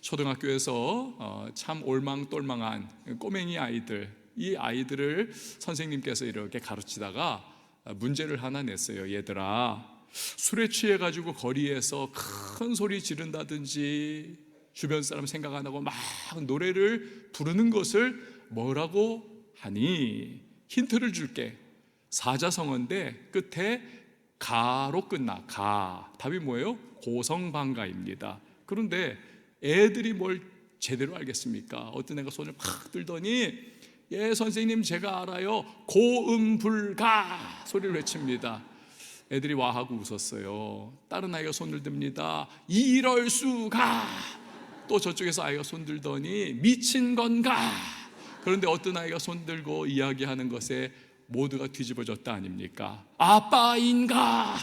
초등학교에서 참 올망똘망한 꼬맹이 아이들, 이 아이들을 선생님께서 이렇게 가르치다가 문제를 하나 냈어요. 얘들아, 술에 취해가지고 거리에서 큰 소리 지른다든지 주변 사람 생각 안 하고 막 노래를 부르는 것을 뭐라고 하니? 힌트를 줄게. 사자성어인데 끝에 가로 끝나. 가. 답이 뭐예요? 고성방가입니다. 그런데 애들이 뭘 제대로 알겠습니까? 어떤 애가 손을 팍 들더니 예 선생님 제가 알아요. 고음불가 소리를 외칩니다. 애들이 와하고 웃었어요. 다른 아이가 손을 듭니다. 이럴 수가. 또 저쪽에서 아이가 손 들더니 미친 건가. 그런데 어떤 아이가 손 들고 이야기하는 것에 모두가 뒤집어졌다 아닙니까? 아빠인가.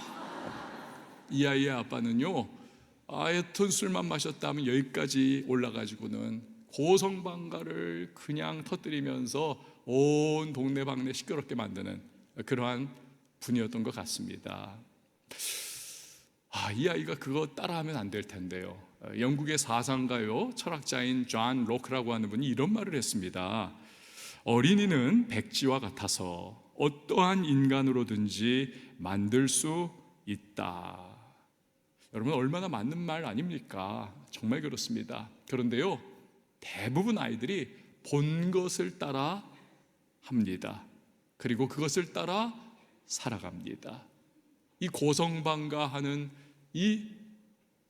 이 아이의 아빠는요, 하여튼 술만 마셨다 하면 여기까지 올라가지고는 고성방가를 그냥 터뜨리면서 온 동네방네 시끄럽게 만드는 그러한 분이었던 것 같습니다. 이 아이가 그거 따라하면 안 될 텐데요. 영국의 사상가요 철학자인 존 로크라고 하는 분이 이런 말을 했습니다. 어린이는 백지와 같아서 어떠한 인간으로든지 만들 수 있다. 여러분, 얼마나 맞는 말 아닙니까? 정말 그렇습니다. 그런데요, 대부분 아이들이 본 것을 따라 합니다. 그리고 그것을 따라 살아갑니다. 이 고성방가하는 이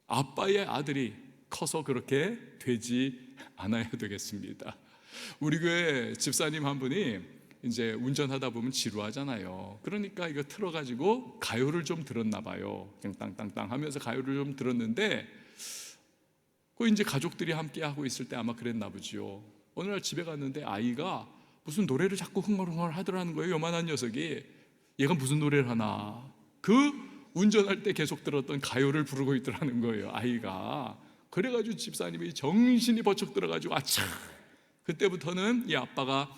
아빠의 아들이 커서 그렇게 되지 않아야 되겠습니다. 우리 교회 집사님 한 분이 이제 운전하다 보면 지루하잖아요. 그러니까 이거 틀어가지고 가요를 좀 들었나 봐요. 그냥 땅땅땅 하면서 가요를 좀 들었는데 그 이제 가족들이 함께 하고 있을 때 아마 그랬나 보지요. 어느 날 집에 갔는데 아이가 무슨 노래를 자꾸 흥얼흥얼 하더라는 거예요. 요만한 녀석이. 얘가 무슨 노래를 하나. 그 운전할 때 계속 들었던 가요를 부르고 있더라는 거예요, 아이가. 그래가지고 집사님이 정신이 버쩍 들어가지고 아차. 그때부터는 이 아빠가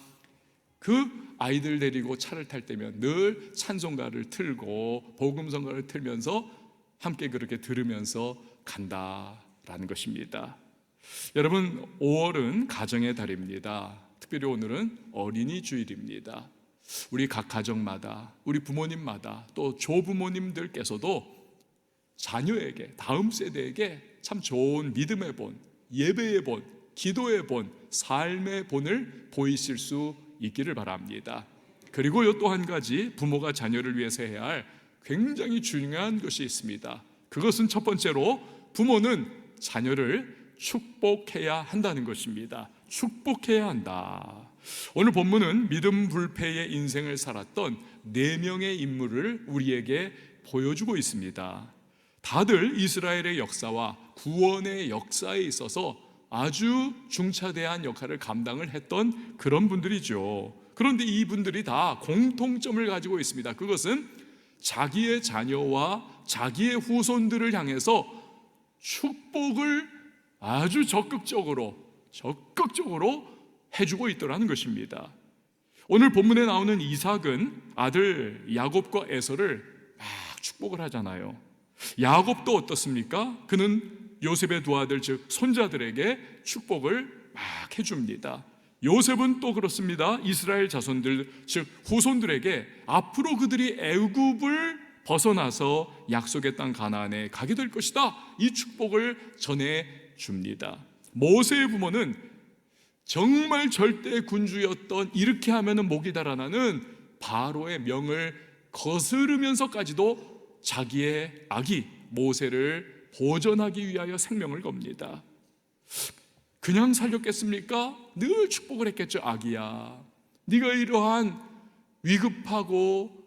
그 아이들 데리고 차를 탈 때면 늘 찬송가를 틀고 복음성가를 틀면서 함께 그렇게 들으면서 간다라는 것입니다. 여러분, 5월은 가정의 달입니다. 특별히 오늘은 어린이 주일입니다. 우리 각 가정마다, 우리 부모님마다, 또 조부모님들께서도 자녀에게, 다음 세대에게 참 좋은 믿음의 본, 예배의 본, 기도의 본, 삶의 본을 보이실 수 있기를 바랍니다. 그리고 또 한 가지 부모가 자녀를 위해서 해야 할 굉장히 중요한 것이 있습니다. 그것은 첫 번째로 부모는 자녀를 축복해야 한다는 것입니다. 축복해야 한다. 오늘 본문은 믿음 불패의 인생을 살았던 4명의 인물을 우리에게 보여주고 있습니다. 다들 이스라엘의 역사와 구원의 역사에 있어서 아주 중차대한 역할을 감당을 했던 그런 분들이죠. 그런데 이분들이 다 공통점을 가지고 있습니다. 그것은 자기의 자녀와 자기의 후손들을 향해서 축복을 아주 적극적으로 해주고 있더라는 것입니다. 오늘 본문에 나오는 이삭은 아들 야곱과 에서를 막 축복을 하잖아요. 야곱도 어떻습니까? 그는 요셉의 두 아들 즉 손자들에게 축복을 막 해줍니다. 요셉은 또 그렇습니다. 이스라엘 자손들 즉 후손들에게 앞으로 그들이 애굽을 벗어나서 약속의 땅 가나안에 가게 될 것이다, 이 축복을 전해줍니다. 모세의 부모는 정말 절대 군주였던, 이렇게 하면 목이 달아나는 바로의 명을 거스르면서까지도 자기의 아기 모세를 보존하기 위하여 생명을 겁니다. 그냥 살렸겠습니까? 늘 축복을 했겠죠. 아기야, 네가 이러한 위급하고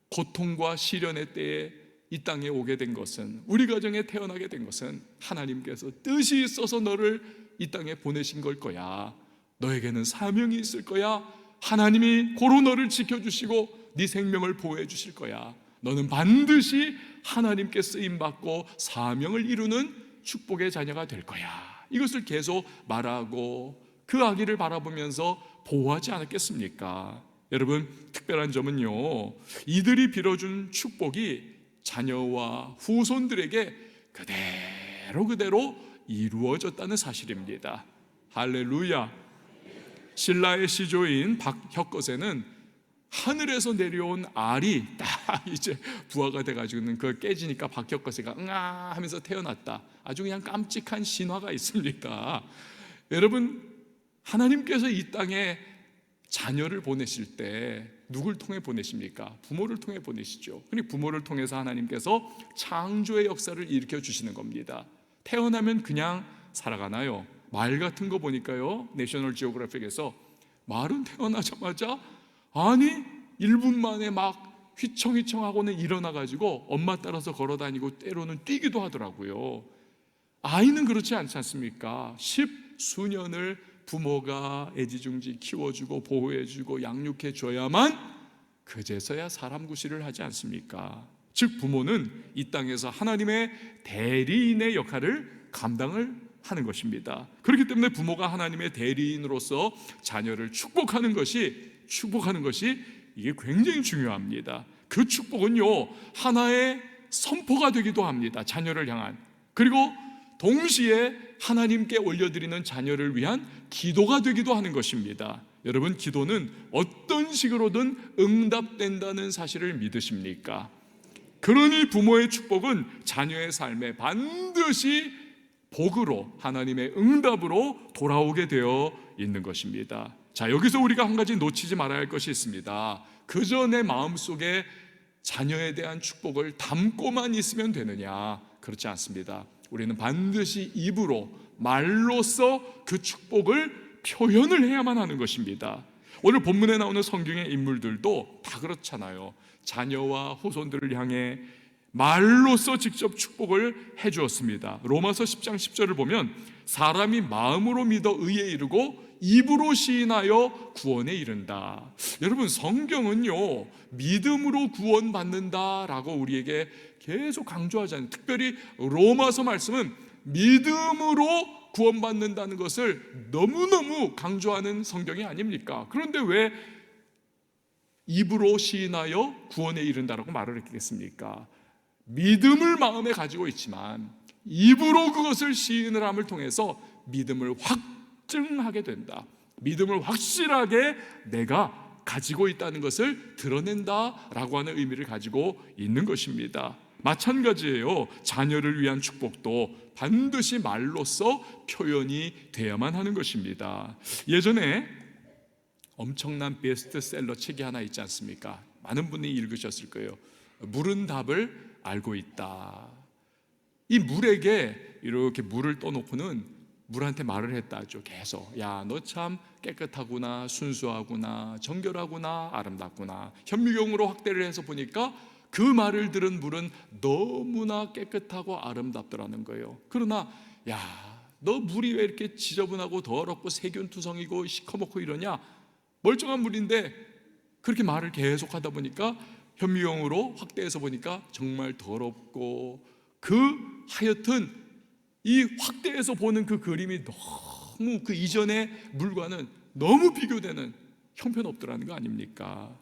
고통과 시련의 때에 이 땅에 오게 된 것은, 우리 가정에 태어나게 된 것은 하나님께서 뜻이 있어서 너를 이 땅에 보내신 걸 거야. 너에게는 사명이 있을 거야. 하나님이 고로 너를 지켜주시고 네 생명을 보호해 주실 거야. 너는 반드시 하나님께 쓰임받고 사명을 이루는 축복의 자녀가 될 거야. 이것을 계속 말하고 그 아기를 바라보면서 보호하지 않았겠습니까? 여러분, 특별한 점은요, 이들이 빌어준 축복이 자녀와 후손들에게 그대로 이루어졌다는 사실입니다. 할렐루야. 신라의 시조인 박혁거세는 하늘에서 내려온 알이 딱 이제 부화가 돼가지고는 그걸 깨지니까 박혁거세가 응아 하면서 태어났다. 아주 그냥 깜찍한 신화가 있습니다. 여러분, 하나님께서 이 땅에 자녀를 보내실 때 누굴 통해 보내십니까? 부모를 통해 보내시죠. 그러니 부모를 통해서 하나님께서 창조의 역사를 일으켜 주시는 겁니다. 태어나면 그냥 살아가나요? 말 같은 거 보니까요, 내셔널 지오그래픽에서 말은 태어나자마자 1분 만에 막 휘청휘청하고는 일어나가지고 엄마 따라서 걸어다니고 때로는 뛰기도 하더라고요. 아이는 그렇지 않지 않습니까? 10수년을 부모가 애지중지 키워주고 보호해주고 양육해줘야만 그제서야 사람 구실을 하지 않습니까? 즉 부모는 이 땅에서 하나님의 대리인의 역할을 감당을 하는 것입니다. 그렇기 때문에 부모가 하나님의 대리인으로서 자녀를 축복하는 것이 이게 굉장히 중요합니다. 그 축복은요, 하나의 선포가 되기도 합니다. 자녀를 향한. 그리고 동시에 하나님께 올려드리는 자녀를 위한 기도가 되기도 하는 것입니다. 여러분, 기도는 어떤 식으로든 응답된다는 사실을 믿으십니까? 그러니 부모의 축복은 자녀의 삶에 반드시 복으로, 하나님의 응답으로 돌아오게 되어 있는 것입니다. 자, 여기서 우리가 한 가지 놓치지 말아야 할 것이 있습니다. 그저 내 마음속에 자녀에 대한 축복을 담고만 있으면 되느냐? 그렇지 않습니다. 우리는 반드시 입으로, 말로써 그 축복을 표현을 해야만 하는 것입니다. 오늘 본문에 나오는 성경의 인물들도 다 그렇잖아요. 자녀와 후손들을 향해 말로써 직접 축복을 해주었습니다. 로마서 10장 10절을 보면 사람이 마음으로 믿어 의에 이르고 입으로 시인하여 구원에 이른다. 여러분, 성경은요, 믿음으로 구원받는다라고 우리에게 계속 강조하잖아요. 특별히 로마서 말씀은 믿음으로 구원받는다는 것을 너무너무 강조하는 성경이 아닙니까? 그런데 왜 입으로 시인하여 구원에 이른다라고 말을 했겠습니까? 믿음을 마음에 가지고 있지만 입으로 그것을 시인을 함을 통해서 믿음을 확증하게 된다. 믿음을 확실하게 내가 가지고 있다는 것을 드러낸다라고 하는 의미를 가지고 있는 것입니다. 마찬가지예요. 자녀를 위한 축복도 반드시 말로써 표현이 돼야만 하는 것입니다. 예전에 엄청난 베스트셀러 책이 하나 있지 않습니까? 많은 분이 읽으셨을 거예요. 물은 답을 알고 있다. 이 물에게 이렇게 물을 떠놓고는 물한테 말을 했다죠. 계속 야, 너 참 깨끗하구나, 순수하구나, 정결하구나, 아름답구나. 현미경으로 확대를 해서 보니까 그 말을 들은 물은 너무나 깨끗하고 아름답더라는 거예요. 그러나 야, 너 물이 왜 이렇게 지저분하고 더럽고 세균투성이고 시커멓고 이러냐? 멀쩡한 물인데 그렇게 말을 계속 하다 보니까 현미경으로 확대해서 보니까 정말 더럽고 하여튼 이 확대해서 보는 그 그림이 너무 그 이전의 물과는 너무 비교되는 형편없더라는 거 아닙니까?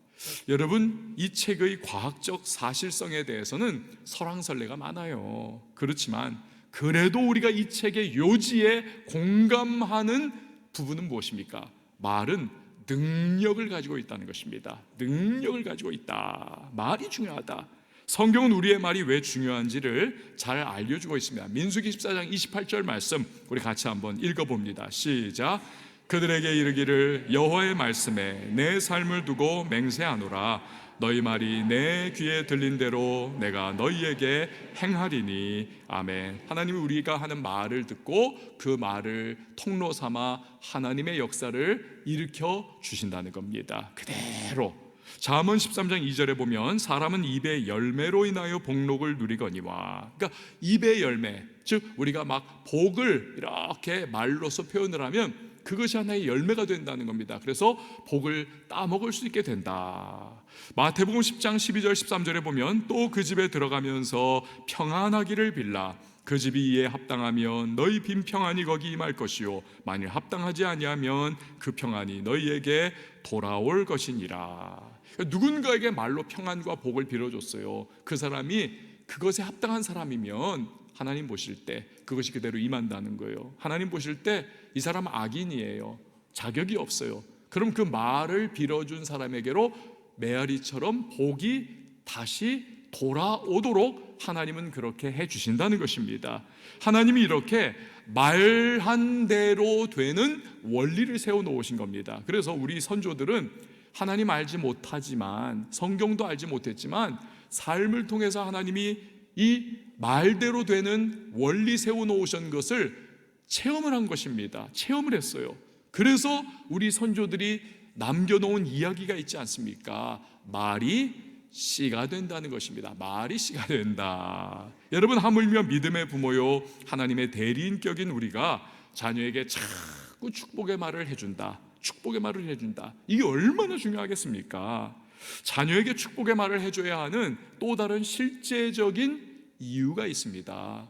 여러분, 이 책의 과학적 사실성에 대해서는 설왕설래가 많아요. 그렇지만 그래도 우리가 이 책의 요지에 공감하는 부분은 무엇입니까? 말은 능력을 가지고 있다는 것입니다. 능력을 가지고 있다. 말이 중요하다. 성경은 우리의 말이 왜 중요한지를 잘 알려주고 있습니다. 민수기 14장 28절 말씀 우리 같이 한번 읽어봅니다. 시작. 그들에게 이르기를 여호와의 말씀에 내 삶을 두고 맹세하노라. 너희 말이 내 귀에 들린 대로 내가 너희에게 행하리니. 아멘. 하나님이 우리가 하는 말을 듣고 그 말을 통로 삼아 하나님의 역사를 일으켜 주신다는 겁니다. 그대로. 잠언 13장 2절에 보면 사람은 입의 열매로 인하여 복록을 누리거니와. 그러니까 입의 열매, 즉 우리가 막 복을 이렇게 말로서 표현을 하면 그것이 하나의 열매가 된다는 겁니다. 그래서 복을 따먹을 수 있게 된다. 마태복음 10장 12절 13절에 보면 또 그 집에 들어가면서 평안하기를 빌라. 그 집이 이에 합당하면 너희 빈 평안이 거기 임할 것이요 만일 합당하지 아니하면 그 평안이 너희에게 돌아올 것이니라. 누군가에게 말로 평안과 복을 빌어줬어요. 그 사람이 그것에 합당한 사람이면 하나님 보실 때 그것이 그대로 임한다는 거예요. 하나님 보실 때 이 사람 악인이에요. 자격이 없어요. 그럼 그 말을 빌어준 사람에게로 메아리처럼 복이 다시 돌아오도록 하나님은 그렇게 해주신다는 것입니다. 하나님이 이렇게 말한 대로 되는 원리를 세워놓으신 겁니다. 그래서 우리 선조들은 하나님 알지 못하지만, 성경도 알지 못했지만 삶을 통해서 하나님이 이 말대로 되는 원리 세워놓으신 것을 체험을 한 것입니다. 체험을 했어요. 그래서 우리 선조들이 남겨놓은 이야기가 있지 않습니까? 말이 씨가 된다는 것입니다. 말이 씨가 된다. 여러분, 하물며 믿음의 부모요 하나님의 대리인격인 우리가 자녀에게 자꾸 축복의 말을 해준다, 축복의 말을 해준다. 이게 얼마나 중요하겠습니까? 자녀에게 축복의 말을 해줘야 하는 또 다른 실제적인 이유가 있습니다.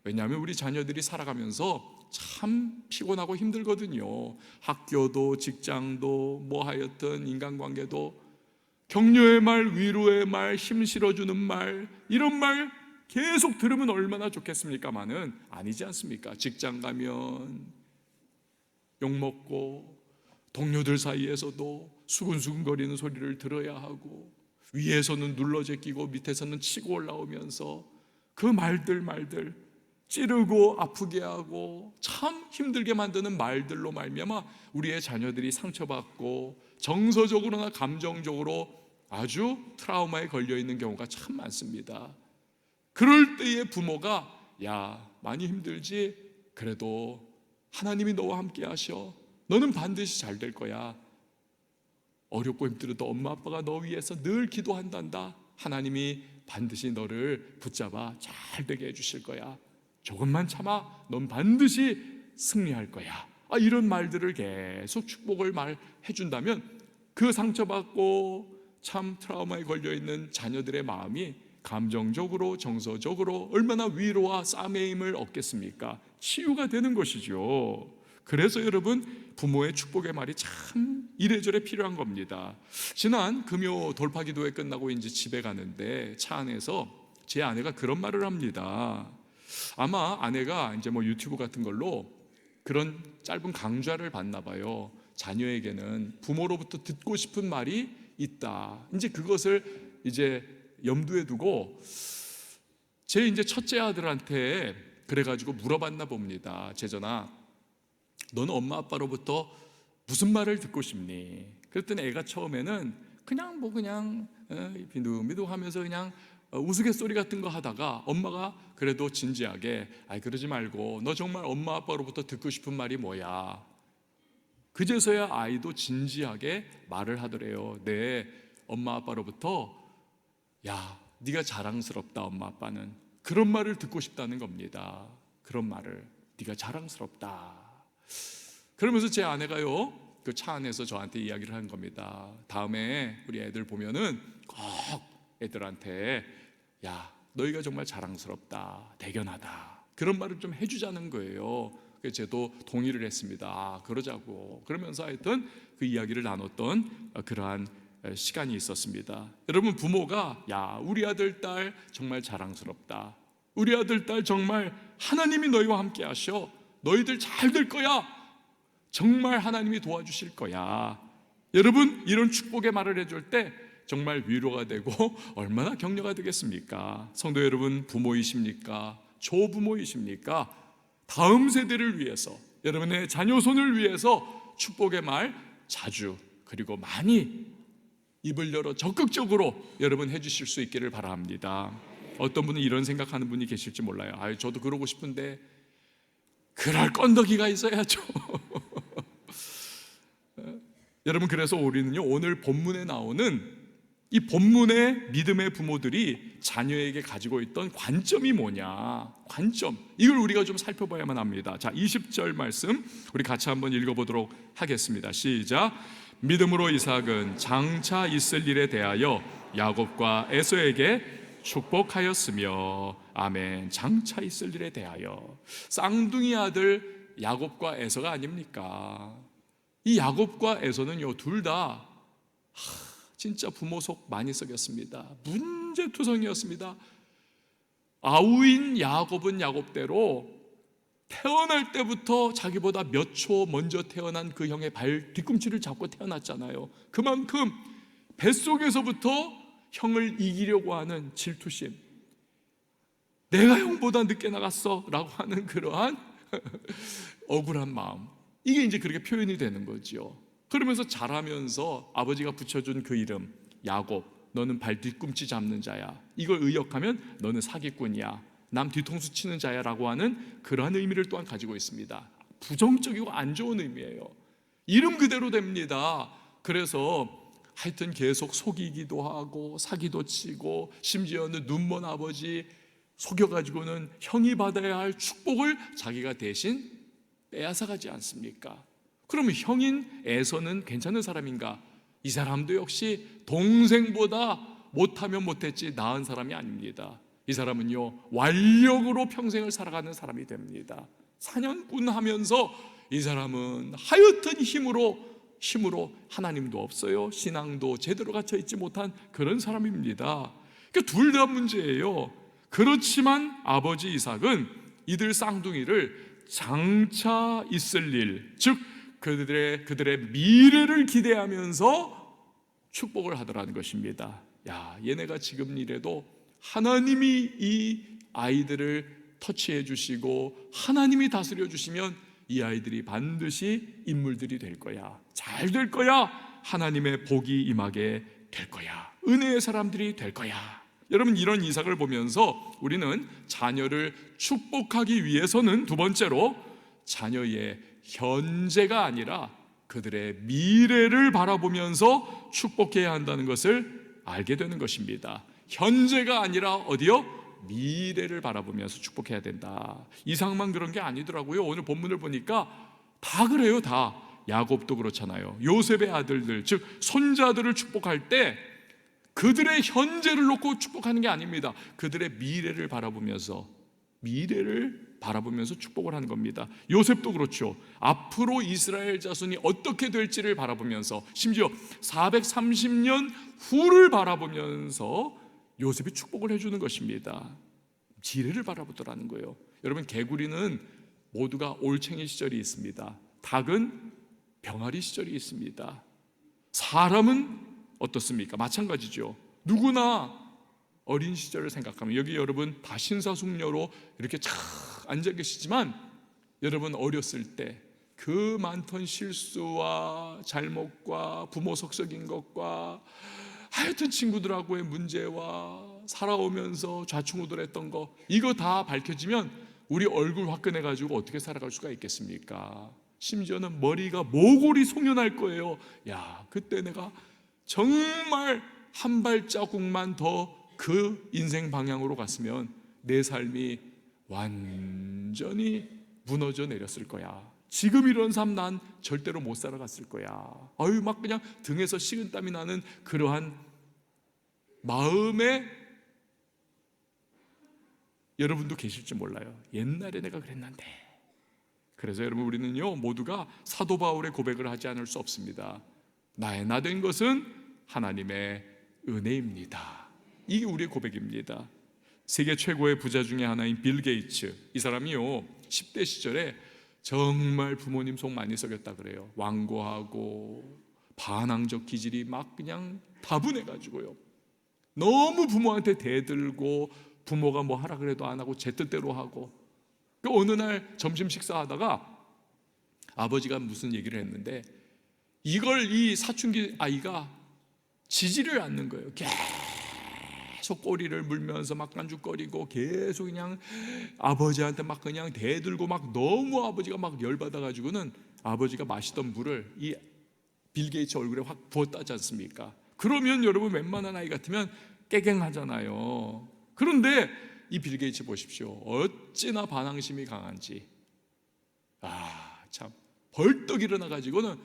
왜냐하면 우리 자녀들이 살아가면서 참 피곤하고 힘들거든요. 학교도 직장도 뭐 하여튼 인간관계도 격려의 말, 위로의 말, 힘 실어주는 말, 이런 말 계속 들으면 얼마나 좋겠습니까마는 아니지 않습니까? 직장 가면 욕먹고 동료들 사이에서도 수근수근거리는 소리를 들어야 하고 위에서는 눌러 제끼고 밑에서는 치고 올라오면서 그 말들 찌르고 아프게 하고 참 힘들게 만드는 말들로 말미암아 우리의 자녀들이 상처받고 정서적으로나 감정적으로 아주 트라우마에 걸려있는 경우가 참 많습니다. 그럴 때의 부모가 야, 많이 힘들지? 그래도 하나님이 너와 함께 하셔. 너는 반드시 잘 될 거야. 어렵고 힘들어도 엄마 아빠가 너 위해서 늘 기도한단다. 하나님이 반드시 너를 붙잡아 잘 되게 해주실 거야. 조금만 참아. 넌 반드시 승리할 거야. 이런 말들을 계속 축복을 말해준다면 그 상처받고 참 트라우마에 걸려있는 자녀들의 마음이 감정적으로 정서적으로 얼마나 위로와 쌈의 힘을 얻겠습니까? 치유가 되는 것이죠. 그래서 여러분, 부모의 축복의 말이 참 이래저래 필요한 겁니다. 지난 금요 돌파기도회 끝나고 이제 집에 가는데 차 안에서 제 아내가 그런 말을 합니다. 아마 아내가 이제 뭐 유튜브 같은 걸로 그런 짧은 강좌를 봤나 봐요. 자녀에게는 부모로부터 듣고 싶은 말이 있다. 이제 그것을 이제 염두에 두고 제 이제 첫째 아들한테 그래가지고 물어봤나 봅니다. 제전아, 너는 엄마 아빠로부터 무슨 말을 듣고 싶니? 그랬더니 애가 처음에는 그냥 비둥비둥 하면서 그냥 우스갯소리 같은 거 하다가 엄마가 그래도 진지하게 그러지 말고 너 정말 엄마 아빠로부터 듣고 싶은 말이 뭐야? 그제서야 아이도 진지하게 말을 하더래요. 네, 엄마 아빠로부터 야, 네가 자랑스럽다. 엄마 아빠는 그런 말을 듣고 싶다는 겁니다. 그런 말을, 네가 자랑스럽다. 그러면서 제 아내가요 그 차 안에서 저한테 이야기를 한 겁니다. 다음에 우리 애들 보면은 꼭 애들한테 야, 너희가 정말 자랑스럽다, 대견하다, 그런 말을 좀 해주자는 거예요. 그래서 저도 동의를 했습니다. 그러자고. 그러면서 하여튼 그 이야기를 나눴던 그러한 시간이 있었습니다. 여러분, 부모가 야, 우리 아들 딸 정말 자랑스럽다, 우리 아들 딸 정말 하나님이 너희와 함께 하셔, 너희들 잘 될 거야, 정말 하나님이 도와주실 거야. 여러분, 이런 축복의 말을 해줄 때 정말 위로가 되고 얼마나 격려가 되겠습니까? 성도 여러분, 부모이십니까? 조부모이십니까? 다음 세대를 위해서, 여러분의 자녀손을 위해서 축복의 말 자주 그리고 많이 입을 열어 적극적으로 여러분 해주실 수 있기를 바랍니다. 어떤 분은 이런 생각하는 분이 계실지 몰라요. 저도 그러고 싶은데 그럴 건더기가 있어야죠. 여러분, 그래서 우리는요 오늘 본문에 나오는 이 본문의 믿음의 부모들이 자녀에게 가지고 있던 관점이 뭐냐, 관점, 이걸 우리가 좀 살펴봐야만 합니다. 자, 20절 말씀 우리 같이 한번 읽어보도록 하겠습니다. 시작. 믿음으로 이삭은 장차 있을 일에 대하여 야곱과 에서에게 축복하였으며, 아멘. 장차 있을 일에 대하여. 쌍둥이 아들 야곱과 에서가 아닙니까? 이 야곱과 에서는요 둘 다 진짜 부모 속 많이 썩였습니다. 문제투성이었습니다. 아우인 야곱은 야곱대로 태어날 때부터 자기보다 몇 초 먼저 태어난 그 형의 발 뒤꿈치를 잡고 태어났잖아요. 그만큼 뱃속에서부터 형을 이기려고 하는 질투심, 내가 형보다 늦게 나갔어 라고 하는 그러한 억울한 마음, 이게 이제 그렇게 표현이 되는 거죠. 그러면서 자라면서 아버지가 붙여준 그 이름 야곱, 너는 발 뒤꿈치 잡는 자야, 이걸 의역하면 너는 사기꾼이야, 남 뒤통수 치는 자야 라고 하는 그러한 의미를 또한 가지고 있습니다. 부정적이고 안 좋은 의미예요. 이름 그대로 됩니다. 그래서 하여튼 계속 속이기도 하고 사기도 치고 심지어는 눈먼 아버지 속여가지고는 형이 받아야 할 축복을 자기가 대신 빼앗아가지 않습니까? 그러면 형인 에서는 괜찮은 사람인가? 이 사람도 역시 동생보다 못하면 못했지 나은 사람이 아닙니다. 이 사람은요, 완력으로 평생을 살아가는 사람이 됩니다. 사냥꾼 하면서 이 사람은 하여튼 힘으로 하나님도 없어요, 신앙도 제대로 갖춰 있지 못한 그런 사람입니다. 그러니까 둘 다 문제예요. 그렇지만 아버지 이삭은 이들 쌍둥이를 장차 있을 일, 즉 그들의 미래를 기대하면서 축복을 하더라는 것입니다. 야, 얘네가 지금 이래도 하나님이 이 아이들을 터치해 주시고 하나님이 다스려 주시면 이 아이들이 반드시 인물들이 될 거야, 잘 될 거야, 하나님의 복이 임하게 될 거야, 은혜의 사람들이 될 거야. 여러분, 이런 이삭을 보면서 우리는 자녀를 축복하기 위해서는 두 번째로 자녀의 현재가 아니라 그들의 미래를 바라보면서 축복해야 한다는 것을 알게 되는 것입니다. 현재가 아니라 어디요? 미래를 바라보면서 축복해야 된다. 이삭만 그런 게 아니더라고요. 오늘 본문을 보니까 다 그래요. 다. 야곱도 그렇잖아요. 요셉의 아들들, 즉 손자들을 축복할 때 그들의 현재를 놓고 축복하는 게 아닙니다. 그들의 미래를 바라보면서 축복을 하는 겁니다. 요셉도 그렇죠. 앞으로 이스라엘 자손이 어떻게 될지를 바라보면서, 심지어 430년 후를 바라보면서 요셉이 축복을 해주는 것입니다. 지혜를 바라보더라는 거예요. 여러분, 개구리는 모두가 올챙이 시절이 있습니다. 닭은 병아리 시절이 있습니다. 사람은 어떻습니까? 마찬가지죠. 누구나 어린 시절을 생각하면, 여기 여러분 다 신사숙녀로 이렇게 착 앉아 계시지만 여러분 어렸을 때 그 많던 실수와 잘못과 부모 속썩인 것과 하여튼 친구들하고의 문제와 살아오면서 좌충우돌했던 거, 이거 다 밝혀지면 우리 얼굴 화끈해가지고 어떻게 살아갈 수가 있겠습니까? 심지어는 머리가 모골이 송연할 거예요. 야, 그때 내가 정말 한 발자국만 더 그 인생 방향으로 갔으면 내 삶이 완전히 무너져 내렸을 거야. 지금 이런 삶 난 절대로 못 살아갔을 거야. 아유, 막 그냥 등에서 식은땀이 나는 그러한 마음에 여러분도 계실지 몰라요. 옛날에 내가 그랬는데. 그래서 여러분, 우리는요 모두가 사도 바울의 고백을 하지 않을 수 없습니다. 나의 나 된 것은 하나님의 은혜입니다. 이게 우리의 고백입니다. 세계 최고의 부자 중에 하나인 빌 게이츠, 이 사람이요 10대 시절에 정말 부모님 속 많이 썩였다 그래요. 완고하고 반항적 기질이 막 그냥 다분해가지고요, 너무 부모한테 대들고 부모가 뭐 하라 그래도 안 하고 제 뜻대로 하고. 어느 날 점심 식사하다가 아버지가 무슨 얘기를 했는데 이걸 이 사춘기 아이가 지지를 않는 거예요. 계속 꼬리를 물면서 막 깐죽거리고 계속 그냥 아버지한테 막 그냥 대들고, 막 너무 아버지가 막 열받아가지고는 아버지가 마시던 물을 이 빌 게이츠 얼굴에 확 부었다지 않습니까? 그러면 여러분 웬만한 아이 같으면 깨갱하잖아요. 그런데 이 빌 게이츠 보십시오. 어찌나 반항심이 강한지. 아, 참 벌떡 일어나가지고는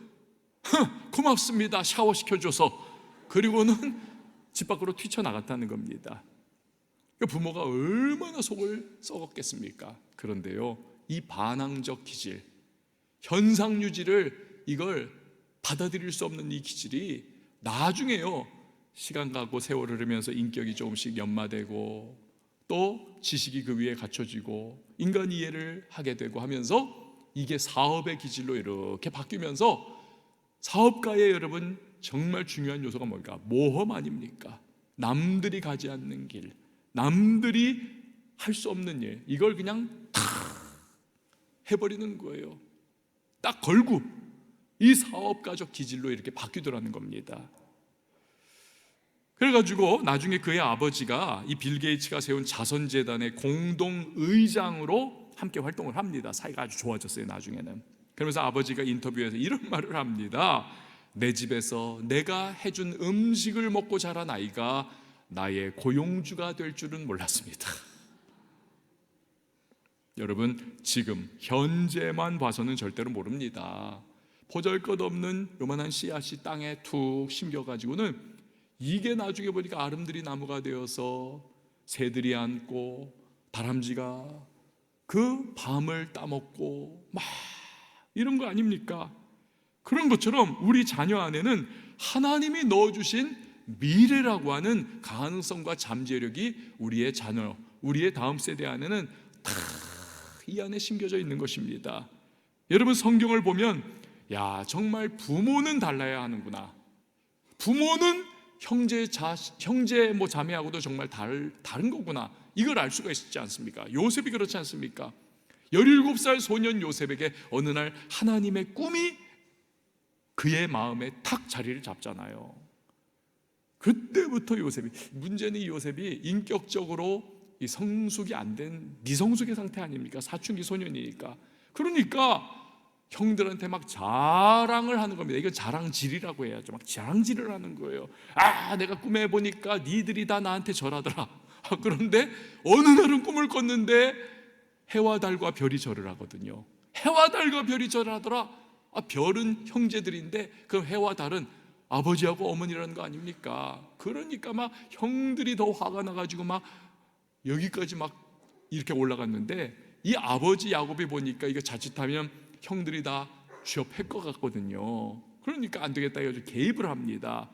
고맙습니다, 샤워시켜줘서. 그리고는 집 밖으로 뛰쳐나갔다는 겁니다. 부모가 얼마나 속을 썩었겠습니까? 그런데요, 이 반항적 기질, 현상유지를, 이걸 받아들일 수 없는 이 기질이 나중에요, 시간 가고 세월 흐르면서 인격이 조금씩 연마되고 또 지식이 그 위에 갖춰지고 인간 이해를 하게 되고 하면서 이게 사업의 기질로 이렇게 바뀌면서 사업가의 여러분 정말 중요한 요소가 뭘까? 모험 아닙니까? 남들이 가지 않는 길, 남들이 할 수 없는 일, 이걸 그냥 다 해버리는 거예요. 딱 걸고 이 사업가적 기질로 이렇게 바뀌더라는 겁니다. 그래가지고 나중에 그의 아버지가 이 빌 게이츠가 세운 자선재단의 공동의장으로 함께 활동을 합니다. 사이가 아주 좋아졌어요, 나중에는. 그러면서 아버지가 인터뷰에서 이런 말을 합니다. 내 집에서 내가 해준 음식을 먹고 자란 아이가 나의 고용주가 될 줄은 몰랐습니다. 여러분, 지금 현재만 봐서는 절대로 모릅니다. 보잘것없는 요만한 씨앗이 땅에 툭 심겨가지고는 이게 나중에 보니까 아름드리 나무가 되어서 새들이 앉고 다람쥐가 그 밤을 따먹고 막 이런 거 아닙니까? 그런 것처럼 우리 자녀 안에는 하나님이 넣어주신 미래라고 하는 가능성과 잠재력이 우리의 자녀, 우리의 다음 세대 안에는 다 이 안에 심겨져 있는 것입니다. 여러분, 성경을 보면 야, 정말 부모는 달라야 하는구나. 부모는 형제 뭐 자매하고도 정말 다른 거구나. 이걸 알 수가 있지 않습니까? 요셉이 그렇지 않습니까? 17살 소년 요셉에게 어느 날 하나님의 꿈이 그의 마음에 탁 자리를 잡잖아요. 그때부터 문제는 이 요셉이 인격적으로 이 성숙이 안 된 미성숙의 상태 아닙니까? 사춘기 소년이니까. 그러니까 형들한테 막 자랑을 하는 겁니다. 이거 자랑질이라고 해야죠. 막 자랑질을 하는 거예요. 아, 내가 꿈에 보니까 니들이 다 나한테 절하더라. 그런데 어느 날은 꿈을 꿨는데 해와 달과 별이 절을 하거든요. 해와 달과 별이 절을 하더라. 별은 형제들인데 그 해와 달은 아버지하고 어머니라는 거 아닙니까? 그러니까 막 형들이 더 화가 나가지고 막 여기까지 막 이렇게 올라갔는데 이 아버지 야곱이 보니까 이거 자칫하면 형들이 다 취업할 것 같거든요. 그러니까 안 되겠다 해서 개입을 합니다.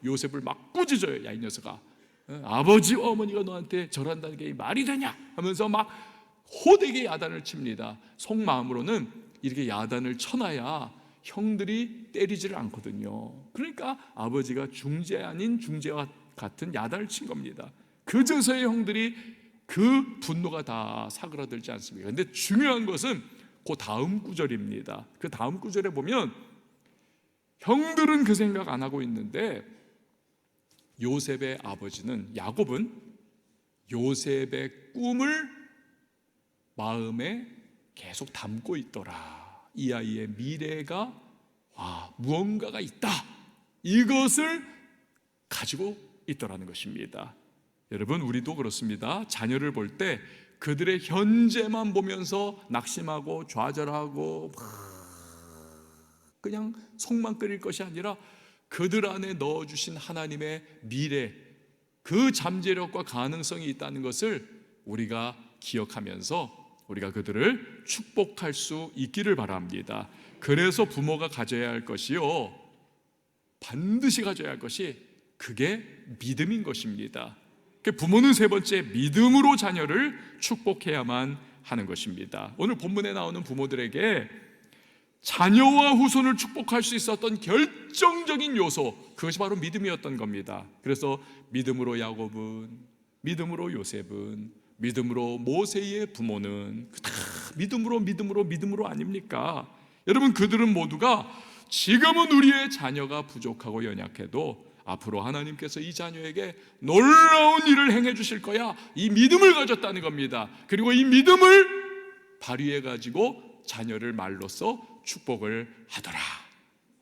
요셉을 막 꾸짖어요. 야, 이 녀석아, 아버지와 어머니가 너한테 절한다는 게 말이 되냐 하면서 막 호되게 야단을 칩니다. 속마음으로는 이렇게 야단을 쳐놔야 형들이 때리지를 않거든요. 그러니까 아버지가 중재 아닌 중재와 같은 야단을 친 겁니다. 그저서야 형들이 그 분노가 다 사그라들지 않습니까? 그런데 중요한 것은 그 다음 구절입니다. 그 다음 구절에 보면 형들은 그 생각 안 하고 있는데 요셉의 아버지는 야곱은 요셉의 꿈을 마음에 계속 담고 있더라. 이 아이의 미래가 무언가가 있다, 이것을 가지고 있더라는 것입니다. 여러분, 우리도 그렇습니다. 자녀를 볼 때 그들의 현재만 보면서 낙심하고 좌절하고 그냥 속만 끓일 것이 아니라 그들 안에 넣어주신 하나님의 미래, 그 잠재력과 가능성이 있다는 것을 우리가 기억하면서 우리가 그들을 축복할 수 있기를 바랍니다. 그래서 부모가 가져야 할 것이요, 반드시 가져야 할 것이 그게 믿음인 것입니다. 부모는 세 번째, 믿음으로 자녀를 축복해야만 하는 것입니다. 오늘 본문에 나오는 부모들에게 자녀와 후손을 축복할 수 있었던 결정적인 요소, 그것이 바로 믿음이었던 겁니다. 그래서 믿음으로 야곱은, 믿음으로 요셉은, 믿음으로 모세의 부모는 다 믿음으로 아닙니까? 여러분, 그들은 모두가 지금은 우리의 자녀가 부족하고 연약해도 앞으로 하나님께서 이 자녀에게 놀라운 일을 행해 주실 거야, 이 믿음을 가졌다는 겁니다. 그리고 이 믿음을 발휘해 가지고 자녀를 말로써 축복을 하더라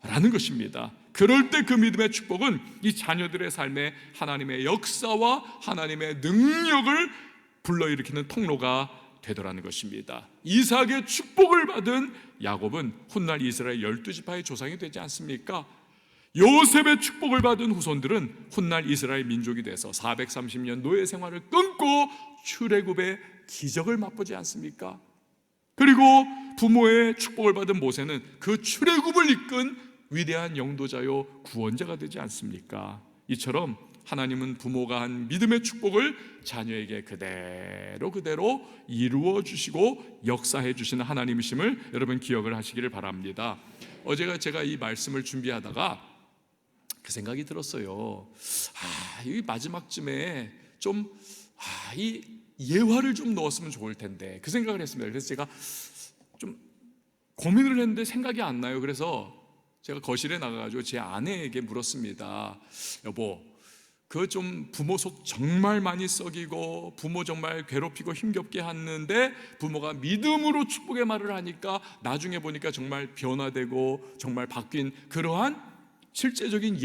라는 것입니다. 그럴 때 그 믿음의 축복은 이 자녀들의 삶에 하나님의 역사와 하나님의 능력을 불러일으키는 통로가 되더라는 것입니다. 이삭의 축복을 받은 야곱은 훗날 이스라엘 12지파의 조상이 되지 않습니까? 요셉의 축복을 받은 후손들은 훗날 이스라엘 민족이 돼서 430년 노예 생활을 끊고 출애굽의 기적을 맛보지 않습니까? 그리고 부모의 축복을 받은 모세는 그 출애굽을 이끈 위대한 영도자요 구원자가 되지 않습니까? 이처럼 하나님은 부모가 한 믿음의 축복을 자녀에게 그대로 이루어 주시고 역사해 주시는 하나님이심을 여러분 기억을 하시기를 바랍니다. 어제가 제가 이 말씀을 준비하다가 그 생각이 들었어요. 이 마지막쯤에 좀 이 예화를 좀 넣었으면 좋을 텐데 그 생각을 했습니다. 그래서 제가 좀 고민을 했는데 생각이 안 나요. 그래서 제가 거실에 나가가지고 제 아내에게 물었습니다. 여보, 그 좀 부모 속 정말 많이 썩이고 부모 정말 괴롭히고 힘겹게 했는데 부모가 믿음으로 축복의 말을 하니까 나중에 보니까 정말 변화되고 정말 바뀐 그러한 실제적인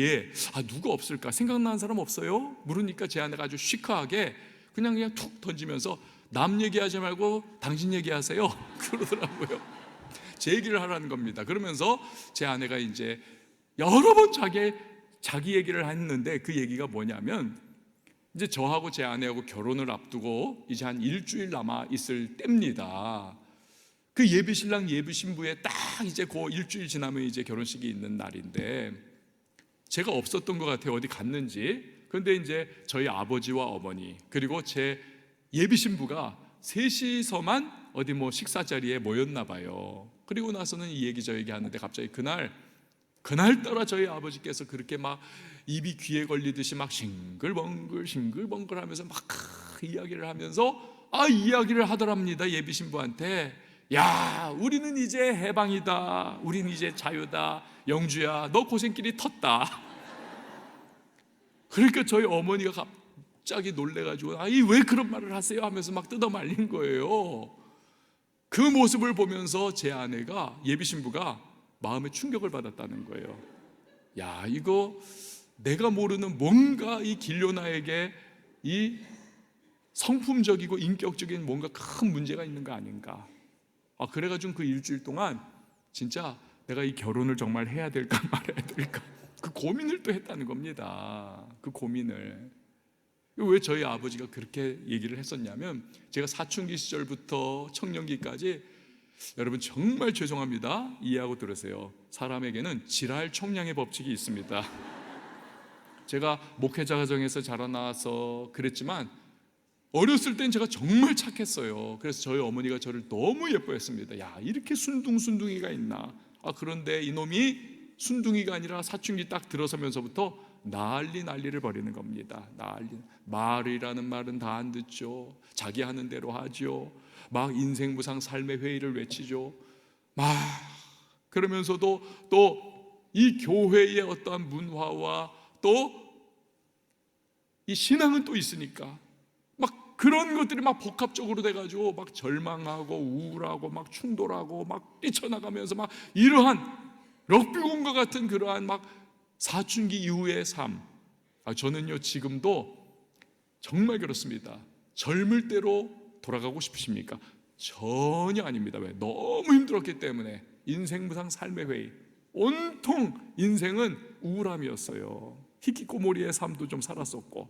누가 없을까? 생각나는 사람 없어요? 물으니까 제 아내가 아주 시크하게 그냥 툭 던지면서 남 얘기하지 말고 당신 얘기하세요 그러더라고요. 제 얘기를 하라는 겁니다. 그러면서 제 아내가 이제 여러 번 자기 얘기를 했는데 그 얘기가 뭐냐면 이제 저하고 제 아내하고 결혼을 앞두고 이제 한 일주일 남아 있을 때입니다. 그 예비신랑 예비신부에 딱 이제 그 일주일 지나면 이제 결혼식이 있는 날인데 제가 없었던 것 같아요. 어디 갔는지. 그런데 이제 저희 아버지와 어머니 그리고 제 예비신부가 셋이서만 어디 식사 자리에 모였나 봐요. 그리고 나서는 이 얘기 저 얘기 하는데 갑자기 그날따라 저희 아버지께서 그렇게 막 입이 귀에 걸리듯이 막 싱글벙글 하면서 막 이야기를 하면서 이야기를 하더랍니다. 예비신부한테 야, 우리는 이제 해방이다. 우리는 이제 자유다. 영주야, 너 고생길이 텄다. 그러니까 저희 어머니가 갑자기 놀래가지고 왜 그런 말을 하세요? 하면서 막 뜯어 말린 거예요. 그 모습을 보면서 제 아내가 예비신부가 마음에 충격을 받았다는 거예요. 야, 이거 내가 모르는 뭔가 이 길료나에게 이 성품적이고 인격적인 뭔가 큰 문제가 있는 거 아닌가. 그래가지고 그 일주일 동안 진짜 내가 이 결혼을 정말 해야 될까 말아야 될까 그 고민을 또 했다는 겁니다. 그 고민을. 왜 저희 아버지가 그렇게 얘기를 했었냐면 제가 사춘기 시절부터 청년기까지 여러분 정말 죄송합니다. 이해하고 들으세요. 사람에게는 지랄 총량의 법칙이 있습니다. 제가 목회자 가정에서 자라나서 그랬지만 어렸을 땐 제가 정말 착했어요. 그래서 저희 어머니가 저를 너무 예뻐했습니다. 야, 이렇게 순둥순둥이가 있나. 그런데 이놈이 순둥이가 아니라 사춘기 딱 들어서면서부터 난리를 벌이는 겁니다. 말이라는 말은 다 안 듣죠. 자기 하는 대로 하죠. 막 인생무상 삶의 회의를 외치죠. 막 그러면서도 또 이 교회의 어떠한 문화와 또 이 신앙은 또 있으니까 막 그런 것들이 막 복합적으로 돼가지고 막 절망하고 우울하고 막 충돌하고 막 뛰쳐나가면서 막 이러한 럭비공과 같은 그러한 막 사춘기 이후의 삶. 저는요 지금도 정말 그렇습니다. 젊을 때로 돌아가고 싶으십니까? 전혀 아닙니다. 왜? 너무 힘들었기 때문에. 인생무상 삶의 회의, 온통 인생은 우울함이었어요. 히키코모리의 삶도 좀 살았었고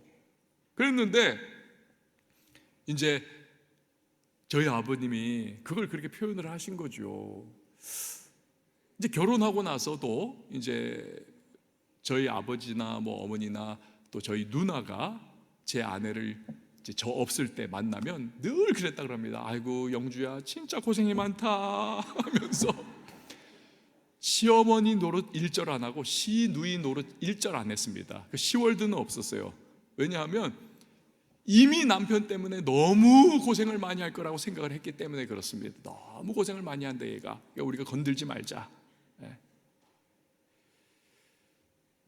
그랬는데 이제 저희 아버님이 그걸 그렇게 표현을 하신 거죠. 이제 결혼하고 나서도 이제 저희 아버지나 어머니나 또 저희 누나가 제 아내를 이제 저 없을 때 만나면 늘 그랬다 그럽니다. 아이고 영주야 진짜 고생이 많다 하면서 시어머니 노릇 1절 안 하고 시누이 노릇 1절 안 했습니다. 그 시월드는 없었어요. 왜냐하면 이미 남편 때문에 너무 고생을 많이 할 거라고 생각을 했기 때문에 그렇습니다. 너무 고생을 많이 한다 얘가. 그러니까 우리가 건들지 말자.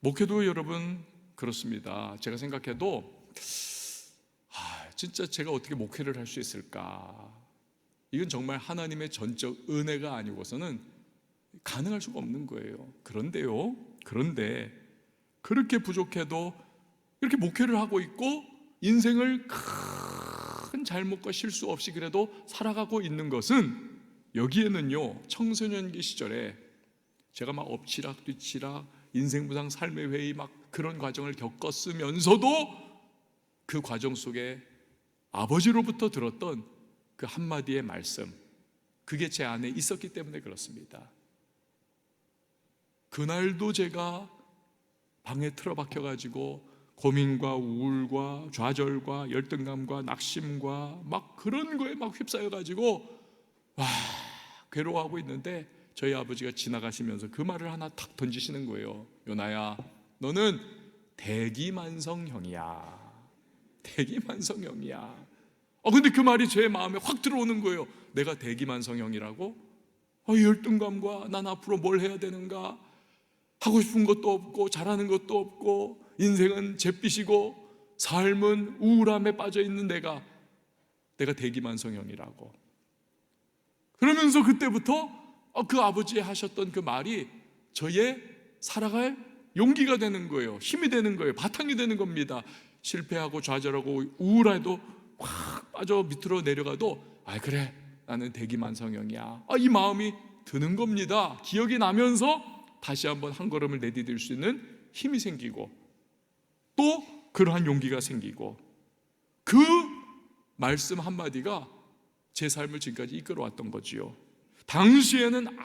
목회도 여러분 그렇습니다. 제가 생각해도 진짜 제가 어떻게 목회를 할 수 있을까? 이건 정말 하나님의 전적 은혜가 아니고서는 가능할 수가 없는 거예요. 그런데 그렇게 부족해도 이렇게 목회를 하고 있고 인생을 큰 잘못과 실수 없이 그래도 살아가고 있는 것은 여기에는요 청소년기 시절에 제가 막 엎치락 뒤치락 인생무상 삶의 회의 막 그런 과정을 겪었으면서도 그 과정 속에 아버지로부터 들었던 그 한마디의 말씀, 그게 제 안에 있었기 때문에 그렇습니다. 그날도 제가 방에 틀어박혀가지고 고민과 우울과 좌절과 열등감과 낙심과 막 그런 거에 막 휩싸여가지고 괴로워하고 있는데 저희 아버지가 지나가시면서 그 말을 하나 탁 던지시는 거예요. 요나야, 너는 대기만성형이야. 대기만성형이야. 근데 그 말이 제 마음에 확 들어오는 거예요. 내가 대기만성형이라고? 열등감과 난 앞으로 뭘 해야 되는가? 하고 싶은 것도 없고 잘하는 것도 없고 인생은 잿빛이고 삶은 우울함에 빠져있는 내가 대기만성형이라고. 그러면서 그때부터 그 아버지 하셨던 그 말이 저의 살아갈 용기가 되는 거예요. 힘이 되는 거예요. 바탕이 되는 겁니다. 실패하고 좌절하고 우울해도 확 빠져 밑으로 내려가도 그래, 나는 대기만성형이야. 이 마음이 드는 겁니다. 기억이 나면서 다시 한번 한 걸음을 내디딜 수 있는 힘이 생기고 또 그러한 용기가 생기고 그 말씀 한마디가 제 삶을 지금까지 이끌어왔던 거지요. 당시에는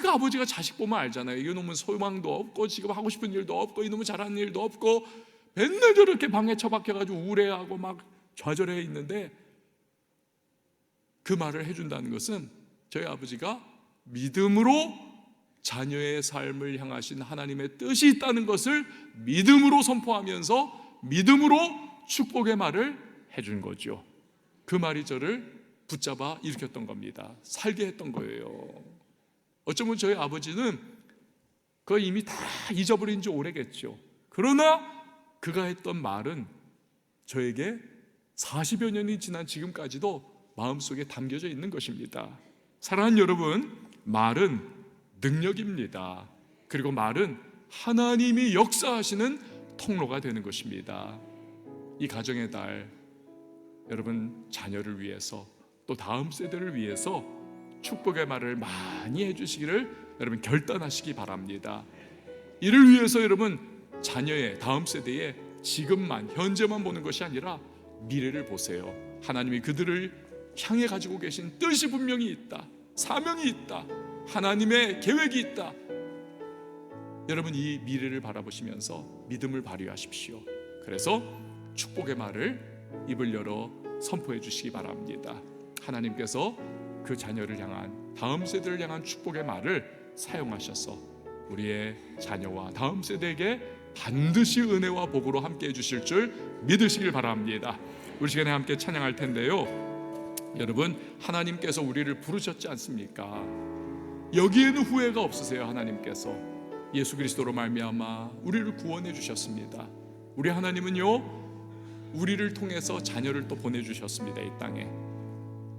그 아버지가 자식 보면 알잖아요. 이놈은 소망도 없고 지금 하고 싶은 일도 없고 이놈은 잘하는 일도 없고 맨날 저렇게 방에 처박혀가지고 우울해하고 막 좌절해 있는데 그 말을 해준다는 것은 저희 아버지가 믿음으로 자녀의 삶을 향하신 하나님의 뜻이 있다는 것을 믿음으로 선포하면서 믿음으로 축복의 말을 해준 거죠. 그 말이 저를 붙잡아 일으켰던 겁니다. 살게 했던 거예요. 어쩌면 저희 아버지는 그거 이미 다 잊어버린 지 오래겠죠. 그러나 그가 했던 말은 저에게 40여 년이 지난 지금까지도 마음속에 담겨져 있는 것입니다. 사랑하는 여러분, 말은 능력입니다. 그리고 말은 하나님이 역사하시는 통로가 되는 것입니다. 이 가정의 달, 여러분 자녀를 위해서 또 다음 세대를 위해서 축복의 말을 많이 해주시기를 여러분 결단하시기 바랍니다. 이를 위해서 여러분 자녀의 다음 세대의 지금만 현재만 보는 것이 아니라 미래를 보세요. 하나님이 그들을 향해 가지고 계신 뜻이 분명히 있다. 사명이 있다. 하나님의 계획이 있다. 여러분 이 미래를 바라보시면서 믿음을 발휘하십시오. 그래서 축복의 말을 입을 열어 선포해 주시기 바랍니다. 하나님께서 그 자녀를 향한 다음 세대를 향한 축복의 말을 사용하셔서 우리의 자녀와 다음 세대에게 반드시 은혜와 복으로 함께 해주실 줄 믿으시길 바랍니다. 우리 시간에 함께 찬양할 텐데요, 여러분 하나님께서 우리를 부르셨지 않습니까? 여기에는 후회가 없으세요. 하나님께서 예수 그리스도로 말미암아 우리를 구원해 주셨습니다. 우리 하나님은요 우리를 통해서 자녀를 또 보내주셨습니다. 이 땅에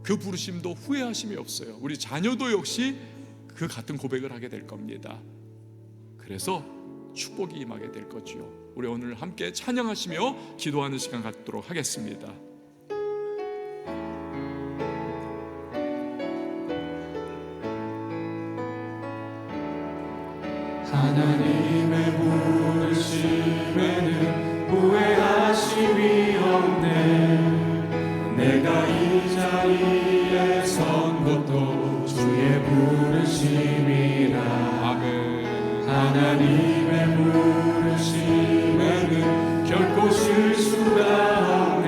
그 부르심도 후회하심이 없어요. 우리 자녀도 역시 그 같은 고백을 하게 될 겁니다. 그래서 축복이 임하게 될 거지요. 우리 오늘 함께 찬양하시며 기도하는 시간 갖도록 하겠습니다. 하나님의 부르심에는 후회하심이 없네. 내가 이 자리에 선 것도 주의 부르심이라. 아멘. 하나님의 부르심에는 결코 실수가 없네.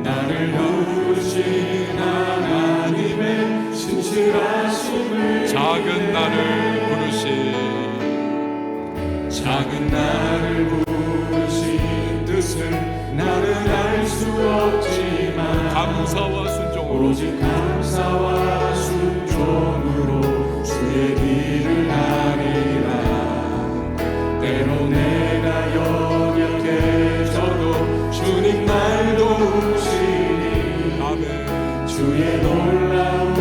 나를 부르신 하나님의 신실하심을 작은 나를 부르신 작은 나를 부르신 뜻을 나는 알 수 없지만 감사와 순종으로 오직 감사와 순종으로 주의 길을 가리라. 때로 내가 연약해져도 주님 날 도우시니 아멘. 주의 놀라운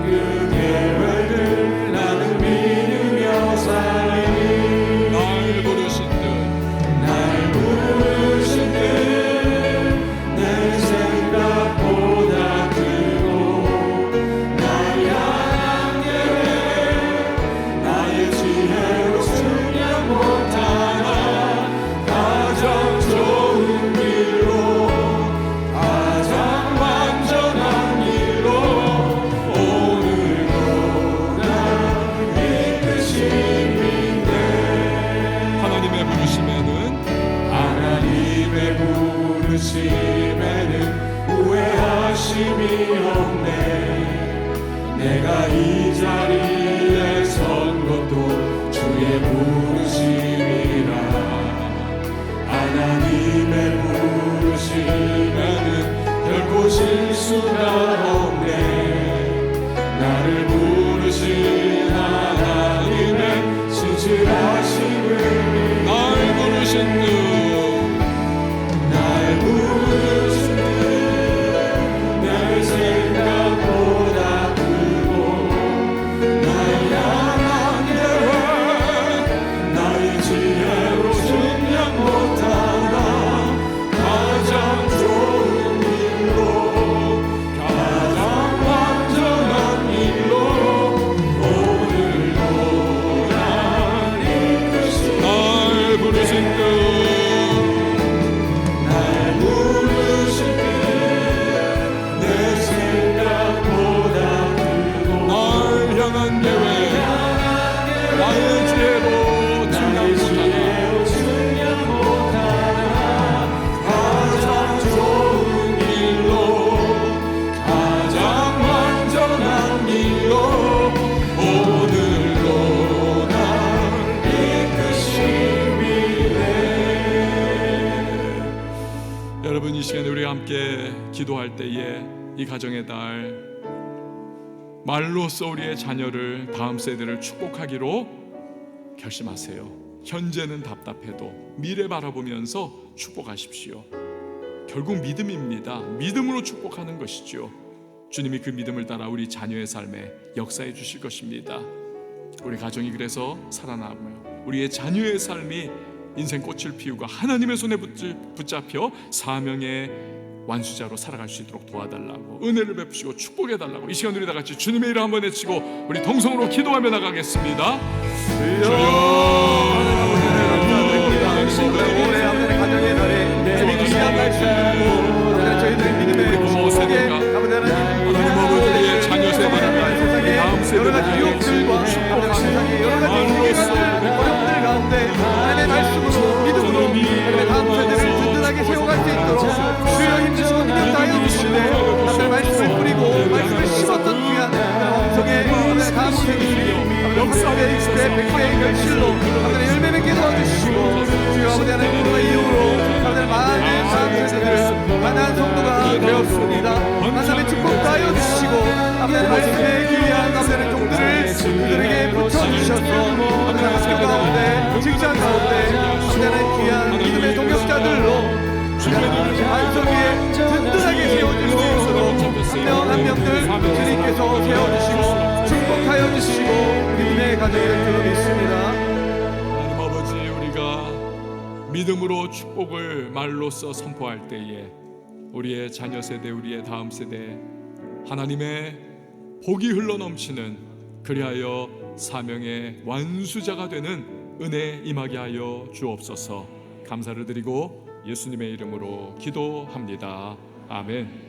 그 계획을 나는 믿으며 살리니. 날 부르신 듯 날 부르신 듯 내 생각보다 크고 날 향한 계획 날 부르심에는 후회하심이 없네. 내가 이 자리에 선 것도 주의 부르심이라. 하나님의 부르심에는 결코 실수가 없네. 나를 부르신 하나님의 신실하심을 날 부르신 그 날 부르신 내 생각보다 크고 날 향한 계획 나의 지혜로 증량 못하나. 가장 좋은 일로 가장 완전한 일로 오늘도 날 이끄시. 날 부르신 그 날 부르신 내 생각보다 크고 날 향한 계획 나의 지혜로 증량 못하나. 가장 좋은 일로 가장 완전한 일로 오늘도 날 이끄심이네. 여러분, 이 시간에 우리 함께 기도할 때에 이 가정의 달 말로써 우리의 자녀를, 다음 세대를 축복하기로 결심하세요. 현재는 답답해도 미래 바라보면서 축복하십시오. 결국 믿음입니다. 믿음으로 축복하는 것이죠. 주님이 그 믿음을 따라 우리 자녀의 삶에 역사해 주실 것입니다. 우리 가정이 그래서 살아남아요. 우리의 자녀의 삶이 인생 꽃을 피우고 하나님의 손에 붙잡혀 사명의 완수자로 살아갈 수 있도록 도와달라고, 은혜를 베푸시고 축복해달라고, 이 시간 우리 다 같이 주님의 이름 한번 외치고 우리 동성으로 기도하며 나가겠습니다. 올해 아버지의 가정의 달에 재미있는 시간 말씀 아버지 저희들의 믿음의 부모 세대가 하나님 아버지의 자녀 세대를 다음 여러 가지 세대를 유혹들과 세상의 여러 가지 어려움들 가운데 하나님의 말씀으로 믿음으로 하나님의 다음 세대를 든든하게 세워갈 수 있도록 주여 힘주시고 믿음 다하여 주시되 하나님의 말씀을 뿌리고 말씀을 심었던 귀한 성의 하나님의 다음 세대들이 하나님의 내 백보의 결실로 하나님의 열매 맺게 도와주시고 주여 아버지 하나님 우리가 이후로 하나님의 많은 다음 세대들 만난 성도가 되었습니다. 만남의 축복 다하여 주시고 아버지 말씀에 귀한 아버지의 종들을 그들에게 붙여주셔서 아버지 학교 가운데 직장 가운데 아버지 귀한 믿음의 동역자들로 반석 위에 든든하게 세워줄 수 있도록 한 명 한 명들 주님께서 세워주시고 축복하여 주시고 믿음의 가정이 될 줄로 믿습니다. 하나님 아버지, 우리가 믿음으로 축복을 말로써 선포할 때에 우리의 자녀 세대, 우리의 다음 세대 하나님의 복이 흘러넘치는, 그리하여 사명의 완수자가 되는 은혜 임하게 하여 주옵소서. 감사를 드리고 예수님의 이름으로 기도합니다. 아멘.